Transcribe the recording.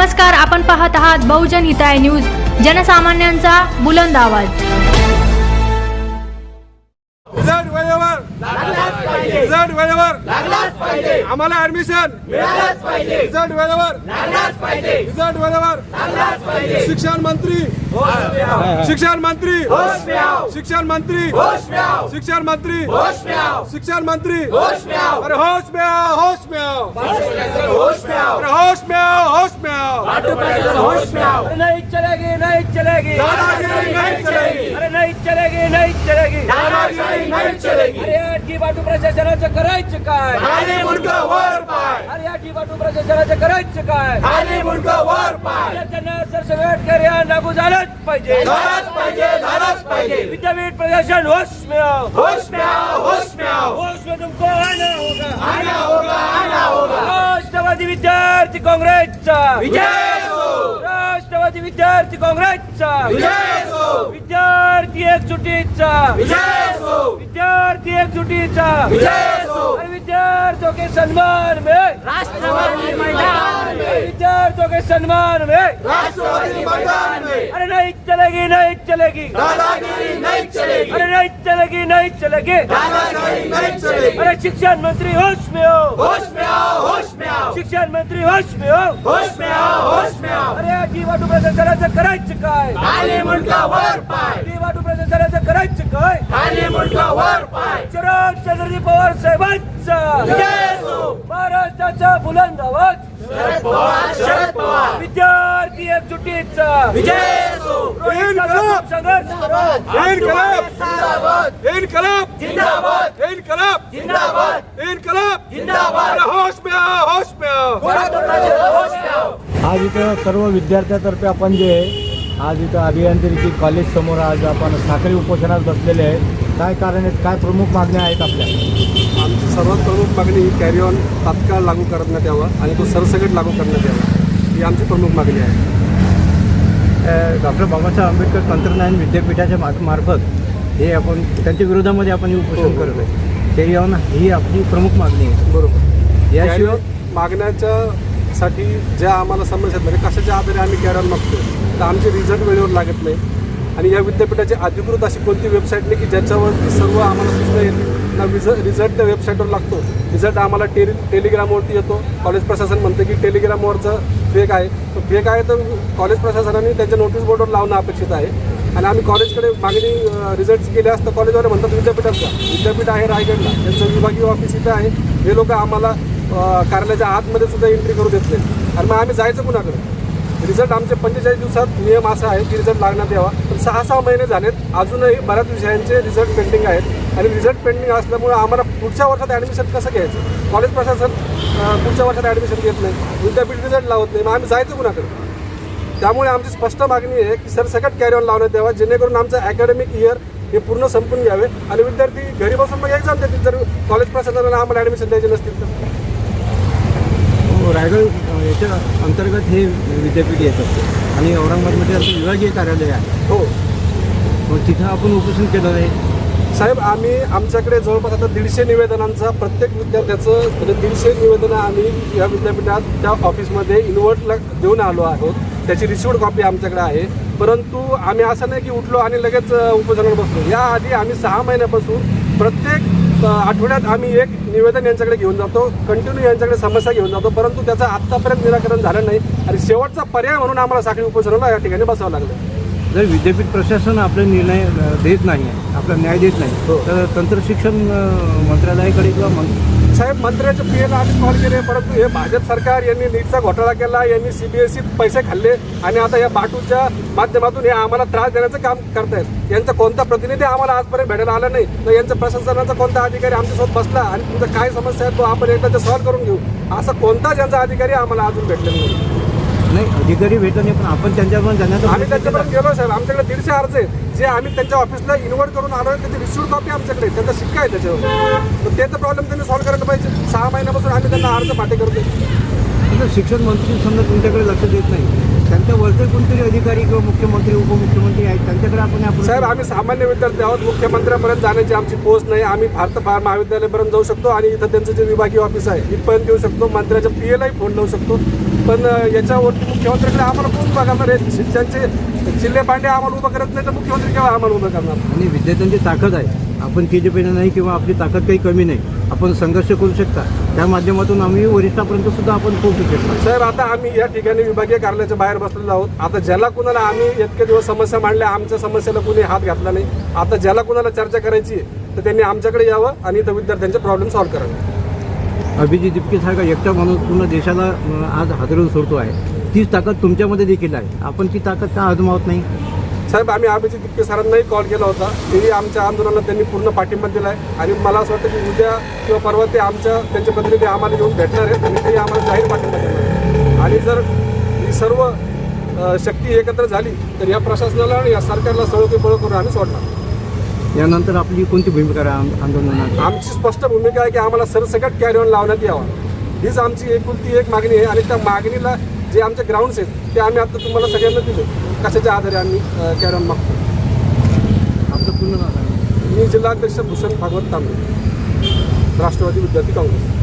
नमस्कार, आपण पाहत आहात बहुजन हिताय न्यूज, जनसामान्यांचा बुलंद आवाज। रिझल्ट वेळेवर लागलाच पाहिजे। आम्हाला ऍडमिशन मिळालंच पाहिजे। रिझल्ट वेळेवर लागलाच पाहिजे। शिक्षण मंत्री अरे होश में आओ, नहीं चलेगी दादागिरी नहीं चलेगी अरे आठी बाटू प्रशासनाचं करायचं काय? अरे आठी बाटू प्रशासनाचं करायचं काय? त्यांना सरसकट कार्य लागू झालंच पाहिजे। विद्यापीठ प्रशासन होश में आओ, होश में तुमको आना होगा। राष्ट्रवादी विद्यार्थी काँग्रेसचा राष्ट्रवादी विद्यार्थी काँग्रेसचा विद्यार्थी एकजुटीचा अरे विद्यार्थियों के सम्मान में राष्ट्रवादी मैदान में विद्यार्थियों के सम्मान में राष्ट्रवादी मैदान में अरे नहीं चलेगी दादागिरी नहीं चलेगी अरे नहीं चलेगी दादागिरी नहीं चलेगी। अरे शिक्षण मंत्री होश में आओ शिक्षण मंत्री होश में आओ अरे आधी वाटू प्रशासनाचं करायचं काय? आधी वाटू प्रशासनाचं करायचं काय? शरद चंद्रजी पवार साहेबांचा महाराष्ट्राचा बुलंद आवाज विद्यार्थी एकजुटीचा संघर्ष करो। होश में आओ। आज इथं सर्व विद्यार्थ्यांतर्फे आपण जे आज इथं अभियांत्रिकी कॉलेज समोर आज आपण साखळी उपोषणात बसलेले आहे। काय कारण आहेत, काय प्रमुख मागण्या आहेत आपल्या? आमची सर्वात प्रमुख मागणी ही कॅरी ऑन तात्काळ लागू करण्यात यावा आणि तो सरसकट लागू करण्यात यावा, ही आमची प्रमुख मागणी आहे। डॉक्टर बाबासाहेब आंबेडकर तंत्रज्ञान विद्यापीठाच्या मार्फत हे आपण त्यांच्या विरोधामध्ये आपण उपोषण करत आहे। कॅरी ऑन ही आपली प्रमुख मागणी आहे, बरोबर? याशिवाय मागण्याच्या साठी ज्या आम्हाला समस्या आहेत, म्हणजे कशाच्या आधारे आम्ही कॅरी ऑन मागतो, तर आमचे रिझल्ट वेळेवर लागत नाही आणि या विद्यापीठाची अधिकृत अशी कोणती वेबसाईट नाही की ज्याच्यावरती सर्व आम्हाला सूचना येतील ना। रिझल्ट त्या वेबसाईटवर लागतो, रिझल्ट आम्हाला टेलिग्रामवरती येतो। कॉलेज प्रशासन म्हणतं की टेलिग्रामवरचं फेक आहे, तो फेक आहे तर कॉलेज प्रशासनाने त्यांच्या नोटीस बोर्डवर लावणं अपेक्षित आहे। आणि आम्ही कॉलेजकडे मागणी रिझल्ट केले असतं, कॉलेजवाले म्हणतात विद्यापीठाचा विद्यापीठ आहे रायगडला, त्यांचं विभागीय ऑफिस इथं आहे, हे लोक आम्हाला कार्यालयाच्या आतमध्ये सुद्धा एंट्री करू देत नाही। आणि मग आम्ही जायचं कुणाकडे? रिझल्ट आमचे 45 दिवसात नियम असा आहे की रिझल्ट लागण्यात यावा, पण 6 महिने झालेत, अजूनही बऱ्याच विषयांचे रिझल्ट पेंडिंग आहेत। आणि रिझल्ट पेंडिंग असल्यामुळे आम्हाला पुढच्या वर्षात ॲडमिशन कसं घ्यायचं? कॉलेज प्रशासन पुढच्या वर्षात ॲडमिशन घेत नाही, विद्यापीठ रिझल्ट लावत नाही, मग आम्ही जायचं कुणाकडे? त्यामुळे आमची स्पष्ट मागणी आहे की सरसकट कॅरी ऑन लावण्यात यावा, जेणेकरून आमचं अकॅडमिक इयर हे पूर्ण संपून घ्यावे आणि विद्यार्थी घरी बसून मग एक्झाम देतील जर कॉलेज प्रशासनाला आम्हाला ॲडमिशन द्यायचे नसतील तर। रायगड याच्या अंतर्गत हे विद्यापीठ येत असते आणि औरंगाबादमध्ये असं विभागीय कार्यालय आहे, हो, मग तिथं आपण उपोषण केलं आहे साहेब। आम्ही आमच्याकडे जवळपास आता 150 निवेदनांचा प्रत्येक विद्यार्थ्याचं म्हणजे 150 निवेदनं आम्ही या विद्यापीठात त्या ऑफिसमध्ये इन्व्हर्टला देऊन आलो आहोत, त्याची रिसिव्ड कॉपी आमच्याकडे आहे। परंतु आम्ही असं नाही की उठलो आणि लगेच उपोषणावर बसलो, याआधी आम्ही 6 महिन्यापासून प्रत्येक आठवड्यात आम्ही एक निवेदन यांच्याकडे घेऊन जातो, कंटिन्यू यांच्याकडे समस्या घेऊन जातो, परंतु त्याचं आत्तापर्यंत निराकरण झालं नाही आणि शेवटचा पर्याय म्हणून आम्हाला साखळी उपोषणाला या ठिकाणी बसावं लागलं। जर विद्यापीठ प्रशासन आपले निर्णय देत नाही, आपला न्याय देत नाही, तर तंत्रशिक्षण मंत्रालयाकडे किंवा साहेब मंत्र्याच्या पीएला आम्ही कॉल केले, परंतु हे भाजप सरकार यांनी नीटचा घोटाळा केला, यांनी CBSE पैसे खाल्ले आणि आता या बाटूच्या माध्यमातून हे आम्हाला त्रास देण्याचं काम करतायत। यांचा कोणता प्रतिनिधी आम्हाला आजपर्यंत भेटायला आला नाही, तर यांचा प्रशासनाचा कोणता अधिकारी आमच्यासोबत बसला आणि तुमचा काय समस्या आहे तो आपण एकदा ते सॉल्व्ह करून घेऊ, असा कोणताच यांचा अधिकारी आम्हाला अजून भेटलेला नाही। अधिकारी भेटत नाही, पण आपण त्यांच्यापर्यंत जाण्याचा आम्ही त्यांच्यापर्यंत गेलो साहेब, आमच्याकडे 150 अर्ज आहेत जे आम्ही त्यांच्या ऑफिसला इन्व्हर्ट करून आलो, त्याची रिसिव्ड कॉपी आमच्याकडे, त्यांचा शिक्का आहे त्याच्यावर, तर ते तर प्रॉब्लेम त्यांनी सॉल्व्ह करायला पाहिजे। 6 महिन्यापासून आम्ही त्यांना अर्ज पाठे करतो। शिक्षण मंत्री समजा तुमच्याकडे लक्ष देत नाही, त्यांच्या वरचे कोणतरी अधिकारी किंवा मुख्यमंत्री उपमुख्यमंत्री आहेत त्यांच्याकडे आपण साहेब आम्ही सामान्य विद्यार्थी आहोत. मुख्यमंत्र्यापर्यंत जाण्याची आमची पोस्ट नाही. आम्ही भारत महाविद्यालयापर्यंत जाऊ शकतो आणि इथं त्यांचं जे विभागीय ऑफिस आहे इथपर्यंत येऊ शकतो. मंत्र्याच्या PAलाही फोन लावू शकतो. पण याच्यावरती मुख्यमंत्र्याकडे आम्हाला कोण उभा करणार आहे? त्यांचे चिल्ले पांडे आम्हाला उभं करत नाही तर मुख्यमंत्री केव्हा आम्हाला उभं करणार? आणि विद्यार्थ्यांची ताकद आहे. आपण KJP नाही किंवा आपली ताकद काही कमी नाही. आपण संघर्ष करू शकता. त्या माध्यमातून आम्ही वरिष्ठापर्यंत सुद्धा आपण पोहोचू शकतो. साहेब आता आम्ही या ठिकाणी विभागीय कार्यालयाच्या बाहेर बसलेलो आहोत. आता ज्याला कुणाला आम्ही इतके दिवस समस्या मांडल्या आमच्या समस्येला कुणी हात घातला नाही. आता ज्याला कुणाला चर्चा करायची आहे तर त्यांनी आमच्याकडे यावं आणि इथं विद्यार्थ्यांचे प्रॉब्लेम सॉल्व्ह करावे. अभिजित दीपकेसारखा एकटा माणूस पूर्ण देशाला आज हादरवून सोडतो आहे. तीच ताकद तुमच्यामध्ये देखील आहे. आपण ती ताकद का आजमावत नाही? साहेब आम्ही अभिजित दीपके सरांनाही कॉल केला होता. तेही आमच्या आंदोलनाला त्यांनी पूर्ण पाठिंबा दिला आहे आणि मला असं वाटतं की उद्या किंवा परवा ते त्यांचे प्रतिनिधी आम्हाला येऊन भेटणार आहेत आणि तेही आम्हाला जाहीर पाठिंबा देणार. आणि जर ही सर्व शक्ती एकत्र झाली तर या प्रशासनाला आणि या सरकारला सळोकीपळ करून आम्ही सोडणार. यानंतर आपली कोणती भूमिका आहे आंदोलनाची? आमची स्पष्ट भूमिका आहे की आम्हाला सरसकट कॅरी ऑन लावण्यात यावा. हीच आमची एकुलती एक मागणी आहे आणि त्या मागणीला जे आमचे ग्राउंड्स आहेत ते आम्ही आता तुम्हाला सगळ्यांना दिले. कशाच्या आधारे आम्ही कॅरी ऑन मागतो. आपलं पूर्ण नाव सांगा. मी जिल्हाध्यक्ष भूषण भागवत तांबे, राष्ट्रवादी विद्यार्थी काँग्रेस.